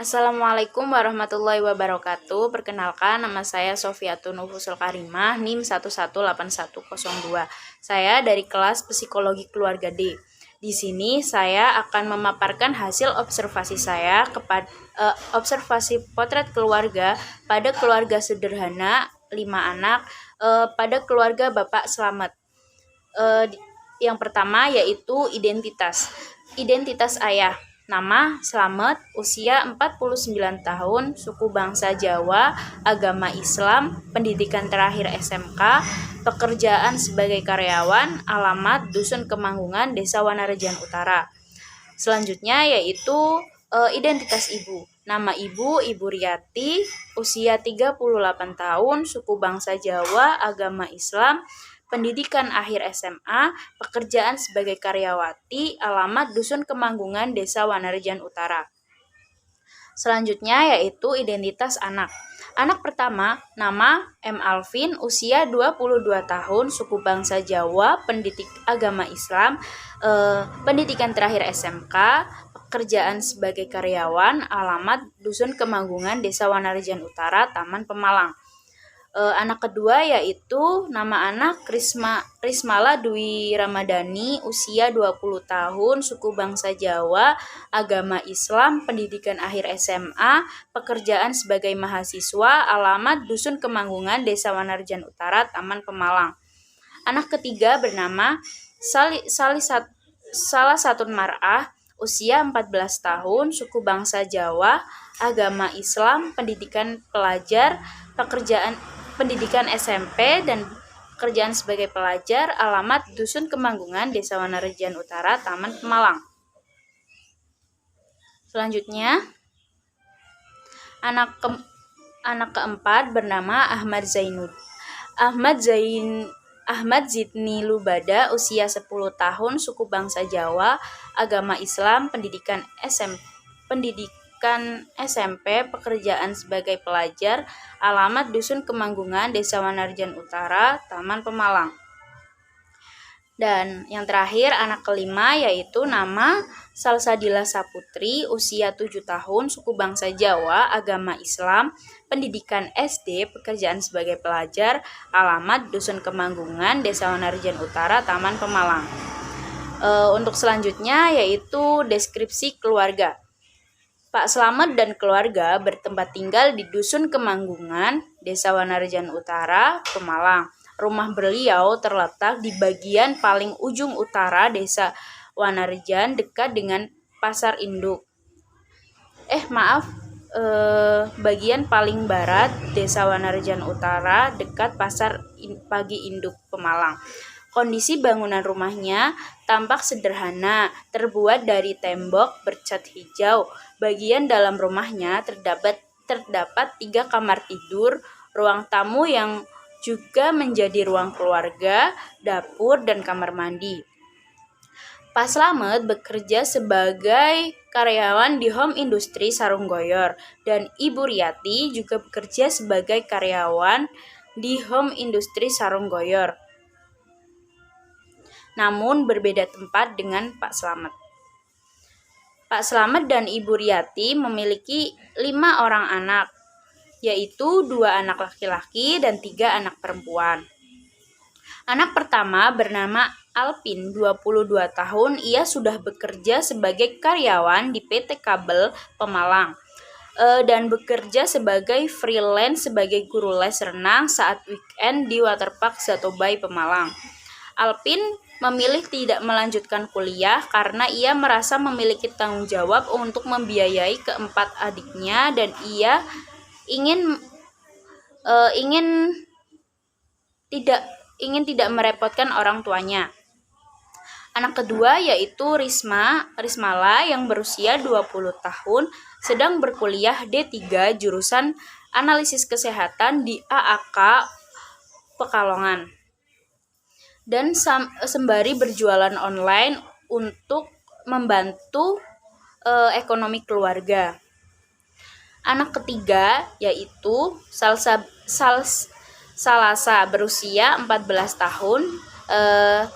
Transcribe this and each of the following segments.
Assalamualaikum warahmatullahi wabarakatuh. Perkenalkan, nama saya Sofiatun Nufusul Karimah, NIM 118102. Saya dari kelas Psikologi Keluarga D. Di sini saya akan memaparkan hasil observasi saya kepada observasi potret keluarga pada keluarga sederhana 5 anak pada keluarga Bapak Slamet. Yang pertama yaitu identitas. Identitas ayah. Nama Slamet, usia 49 tahun, suku bangsa Jawa, agama Islam, pendidikan terakhir SMK, pekerjaan sebagai karyawan, alamat Dusun Kemanggungan, Desa Wanarejan Utara. Selanjutnya yaitu identitas ibu. Nama ibu, Ibu Riyati, usia 38 tahun, suku bangsa Jawa, agama Islam, pendidikan akhir SMA, pekerjaan sebagai karyawati, alamat Dusun Kemanggungan, Desa Wanarejan Utara. Selanjutnya yaitu identitas anak. Anak pertama, nama M. Alvin, usia 22 tahun, suku bangsa Jawa, pendidik agama Islam, pendidikan terakhir SMK, pekerjaan sebagai karyawan, alamat Dusun Kemanggungan, Desa Wanarejan Utara, Taman Pemalang. Anak kedua yaitu nama anak Rismala Dwi Ramadhani, usia 20 tahun, suku bangsa Jawa, agama Islam, pendidikan akhir SMA, pekerjaan sebagai mahasiswa, alamat Dusun Kemanggungan, Desa Wanarejan Utara, Taman Pemalang. Anak ketiga bernama Salasatun Mar'ah, usia 14 tahun, suku bangsa Jawa, agama Islam, pendidikan pelajar, pendidikan SMP dan pekerjaan sebagai pelajar, alamat Dusun Kemanggungan, Desa Wanarejan Utara, Taman Pemalang. Selanjutnya, anak keempat bernama Ahmad Zidni Lubada, usia 10 tahun, suku bangsa Jawa, agama Islam, pendidikan SMP, pekerjaan sebagai pelajar, alamat Dusun Kemanggungan, Desa Wanarejan Utara, Taman Pemalang. Dan yang terakhir, anak kelima yaitu nama Salsadila Saputri, usia 7 tahun, suku bangsa Jawa, agama Islam, pendidikan SD, pekerjaan sebagai pelajar, alamat Dusun Kemanggungan, Desa Wanarejan Utara, Taman Pemalang. Untuk selanjutnya yaitu deskripsi keluarga. Pak Slamet dan keluarga bertempat tinggal di Dusun Kemanggungan, Desa Wanarejan Utara, Pemalang. Rumah beliau terletak di bagian paling ujung utara Desa Wanarejan, dekat dengan Pasar Induk. Bagian paling barat Desa Wanarejan Utara, dekat Pasar Pagi Induk, Pemalang. Kondisi bangunan rumahnya tampak sederhana, terbuat dari tembok bercat hijau. Bagian dalam rumahnya terdapat 3 kamar tidur, ruang tamu yang juga menjadi ruang keluarga, dapur, dan kamar mandi. Pak Slamet bekerja sebagai karyawan di Home Industri Sarunggoyor, dan Ibu Riyati juga bekerja sebagai karyawan di Home Industri Sarunggoyor, namun berbeda tempat dengan Pak Slamet. Pak Slamet dan Ibu Riyati memiliki 5 orang anak, yaitu 2 anak laki-laki dan 3 anak perempuan. Anak pertama bernama Alpin, 22 tahun, ia sudah bekerja sebagai karyawan di PT Kabel Pemalang dan bekerja sebagai freelance sebagai guru les renang saat weekend di Waterpark Zatobay Pemalang. Alpin memilih tidak melanjutkan kuliah karena ia merasa memiliki tanggung jawab untuk membiayai keempat adiknya dan ia ingin tidak merepotkan orang tuanya. Anak kedua yaitu Rismala yang berusia 20 tahun, sedang berkuliah D3 jurusan Analisis Kesehatan di AAK Pekalongan, dan sembari berjualan online untuk membantu ekonomi keluarga. Anak ketiga yaitu Salasa berusia 14 tahun,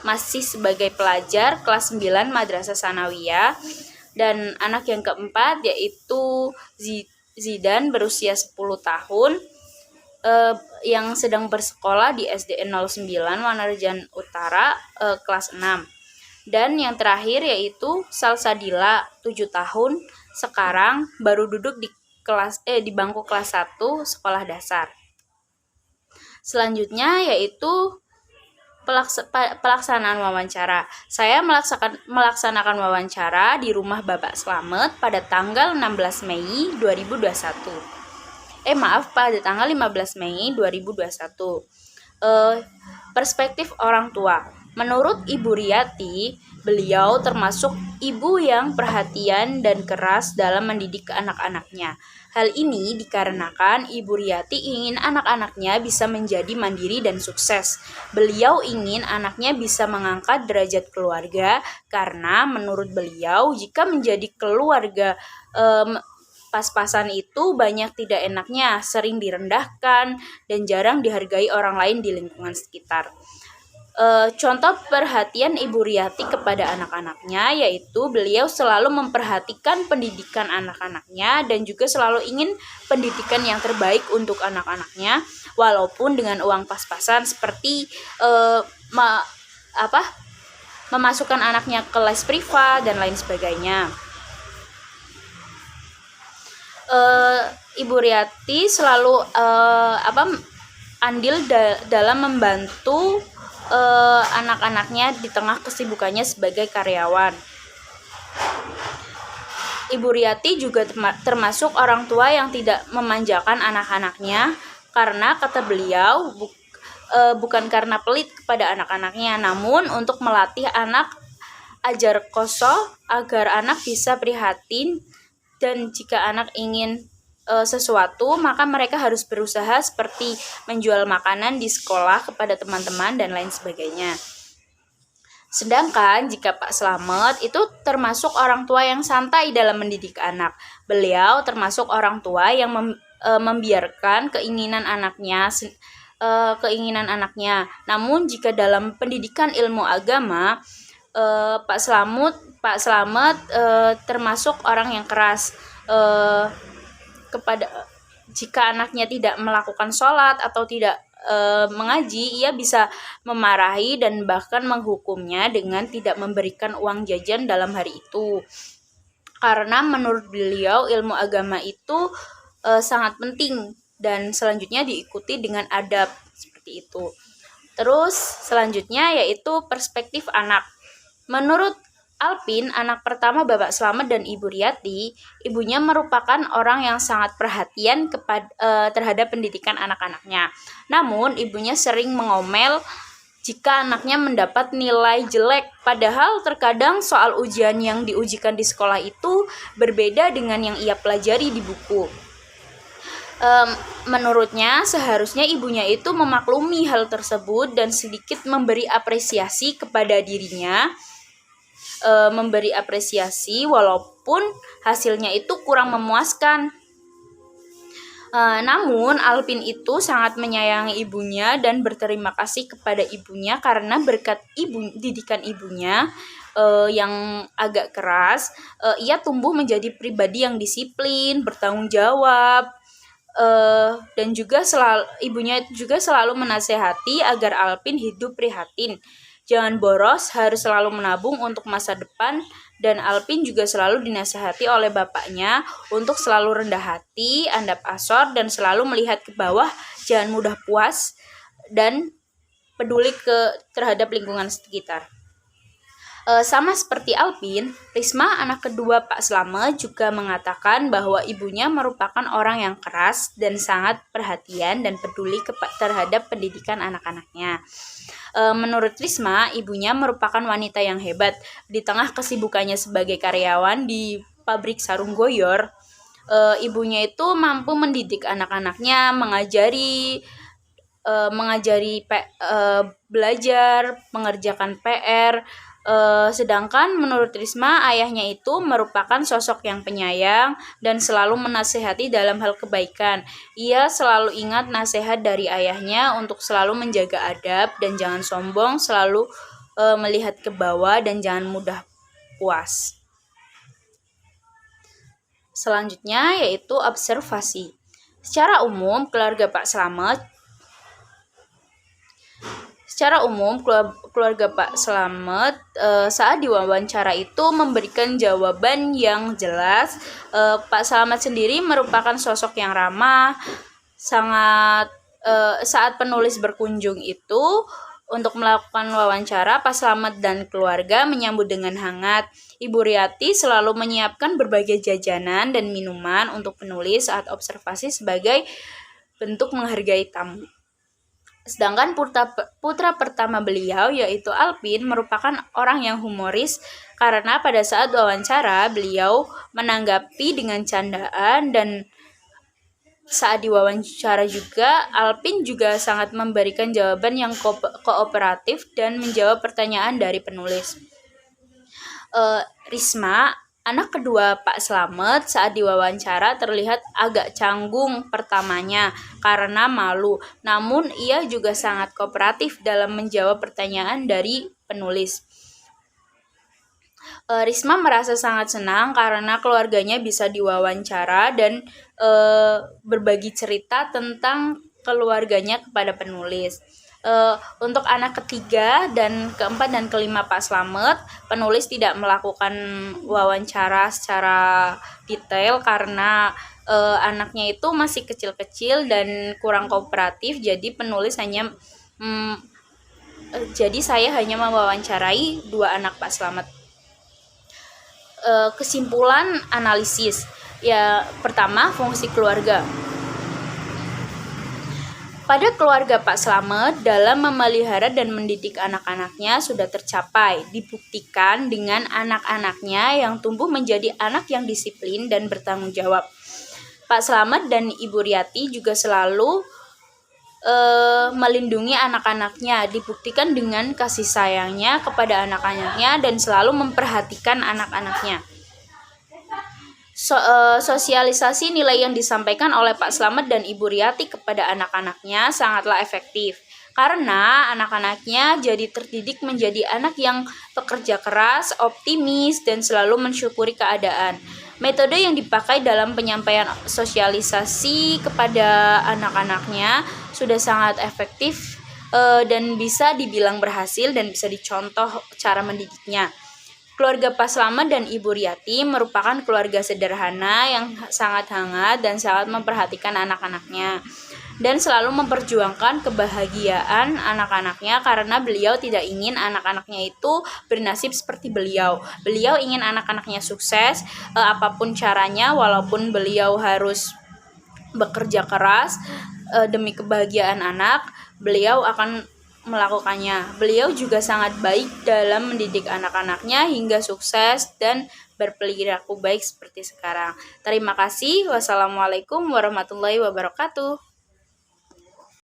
masih sebagai pelajar kelas 9 Madrasah Sanawiyah, Dan anak yang keempat yaitu Zidan berusia 10 tahun yang sedang bersekolah di SDN 09 Wanarjan Utara kelas 6. Dan yang terakhir yaitu Salsadila 7 tahun, sekarang baru duduk di bangku kelas 1 sekolah dasar. Selanjutnya yaitu pelaksanaan wawancara. Saya melaksanakan wawancara di rumah Bapak Slamet pada tanggal 16 Mei 2021. Pada tanggal 15 Mei 2021. Perspektif orang tua. Menurut Ibu Riyati, beliau termasuk ibu yang perhatian dan keras dalam mendidik anak-anaknya. Hal ini dikarenakan Ibu Riyati ingin anak-anaknya bisa menjadi mandiri dan sukses. Beliau ingin anaknya bisa mengangkat derajat keluarga karena menurut beliau jika menjadi keluarga pas-pasan itu banyak tidak enaknya, sering direndahkan dan jarang dihargai orang lain di lingkungan sekitar. Contoh perhatian Ibu Riyati kepada anak-anaknya yaitu beliau selalu memperhatikan pendidikan anak-anaknya dan juga selalu ingin pendidikan yang terbaik untuk anak-anaknya walaupun dengan uang pas-pasan seperti memasukkan anaknya ke les privat dan lain sebagainya. Ibu Riyati selalu andil dalam membantu anak-anaknya di tengah kesibukannya sebagai karyawan. Ibu Riyati juga termasuk orang tua yang tidak memanjakan anak-anaknya karena kata beliau bukan karena pelit kepada anak-anaknya, namun untuk melatih anak ajar koso agar anak bisa prihatin, dan jika anak ingin sesuatu maka mereka harus berusaha seperti menjual makanan di sekolah kepada teman-teman dan lain sebagainya. Sedangkan jika Pak Slamet itu termasuk orang tua yang santai dalam mendidik anak. Beliau termasuk orang tua yang membiarkan keinginan anaknya. Namun jika dalam pendidikan ilmu agama, Pak Slamet termasuk orang yang keras. Jika anaknya tidak melakukan sholat atau tidak mengaji, ia bisa memarahi dan bahkan menghukumnya dengan tidak memberikan uang jajan dalam hari itu. Karena menurut beliau ilmu agama itu sangat penting dan selanjutnya diikuti dengan adab seperti itu. Terus selanjutnya yaitu perspektif anak. Menurut Alpin, anak pertama Bapak Slamet dan Ibu Riyati, ibunya merupakan orang yang sangat perhatian terhadap pendidikan anak-anaknya. Namun, ibunya sering mengomel jika anaknya mendapat nilai jelek, padahal terkadang soal ujian yang diujikan di sekolah itu berbeda dengan yang ia pelajari di buku. Menurutnya, seharusnya ibunya itu memaklumi hal tersebut dan sedikit memberi apresiasi kepada dirinya, walaupun hasilnya itu kurang memuaskan. Namun Alpin itu sangat menyayangi ibunya dan berterima kasih kepada ibunya karena berkat didikan ibunya yang agak keras, ia tumbuh menjadi pribadi yang disiplin, bertanggung jawab, dan juga ibunya juga selalu menasehati agar Alpin hidup prihatin. Jangan boros, harus selalu menabung untuk masa depan, dan Alpin juga selalu dinasihati oleh bapaknya untuk selalu rendah hati, andap asor, dan selalu melihat ke bawah, jangan mudah puas, dan peduli terhadap lingkungan sekitar. Sama seperti Alpin, Risma anak kedua Pak Slamet juga mengatakan bahwa ibunya merupakan orang yang keras dan sangat perhatian dan peduli terhadap pendidikan anak-anaknya. Menurut Risma, ibunya merupakan wanita yang hebat. Di tengah kesibukannya sebagai karyawan di pabrik sarung goyor, ibunya itu mampu mendidik anak-anaknya, mengajari belajar, mengerjakan PR. Sedangkan menurut Risma, ayahnya itu merupakan sosok yang penyayang dan selalu menasehati dalam hal kebaikan. Ia selalu ingat nasihat dari ayahnya untuk selalu menjaga adab dan jangan sombong, selalu melihat ke bawah dan jangan mudah puas. Selanjutnya yaitu observasi. Secara umum, keluarga Pak Slamet saat diwawancara itu memberikan jawaban yang jelas. Pak Slamet sendiri merupakan sosok yang ramah, saat penulis berkunjung itu untuk melakukan wawancara, Pak Slamet dan keluarga menyambut dengan hangat. Ibu Riyati selalu menyiapkan berbagai jajanan dan minuman untuk penulis saat observasi sebagai bentuk menghargai tamu. Sedangkan putra pertama beliau yaitu Alpin merupakan orang yang humoris karena pada saat wawancara beliau menanggapi dengan candaan, dan saat diwawancara juga Alpin juga sangat memberikan jawaban yang kooperatif dan menjawab pertanyaan dari penulis. Risma, anak kedua Pak Slamet, saat diwawancara terlihat agak canggung pertamanya karena malu, namun ia juga sangat kooperatif dalam menjawab pertanyaan dari penulis. Risma merasa sangat senang karena keluarganya bisa diwawancara dan berbagi cerita tentang keluarganya kepada penulis. Untuk anak ketiga dan keempat dan kelima Pak Slamet, penulis tidak melakukan wawancara secara detail karena anaknya itu masih kecil-kecil dan kurang kooperatif, jadi saya hanya mewawancarai 2 anak Pak Slamet. Kesimpulan analisis. Ya, pertama, fungsi keluarga. Pada keluarga Pak Slamet, dalam memelihara dan mendidik anak-anaknya sudah tercapai, dibuktikan dengan anak-anaknya yang tumbuh menjadi anak yang disiplin dan bertanggung jawab. Pak Slamet dan Ibu Riyati juga selalu melindungi anak-anaknya, dibuktikan dengan kasih sayangnya kepada anak-anaknya dan selalu memperhatikan anak-anaknya. Sosialisasi nilai yang disampaikan oleh Pak Slamet dan Ibu Riyati kepada anak-anaknya sangatlah efektif karena anak-anaknya jadi terdidik menjadi anak yang pekerja keras, optimis, dan selalu mensyukuri keadaan. Metode yang dipakai dalam penyampaian sosialisasi kepada anak-anaknya sudah sangat efektif dan bisa dibilang berhasil dan bisa dicontoh cara mendidiknya. Keluarga Pak Slamet dan Ibu Riyati merupakan keluarga sederhana yang sangat hangat dan sangat memperhatikan anak-anaknya dan selalu memperjuangkan kebahagiaan anak-anaknya karena beliau tidak ingin anak-anaknya itu bernasib seperti beliau. Beliau ingin anak-anaknya sukses apapun caranya, walaupun beliau harus bekerja keras demi kebahagiaan anak, beliau akan melakukannya. Beliau juga sangat baik dalam mendidik anak-anaknya hingga sukses dan berperilaku baik seperti sekarang. Terima kasih. Wassalamualaikum warahmatullahi wabarakatuh.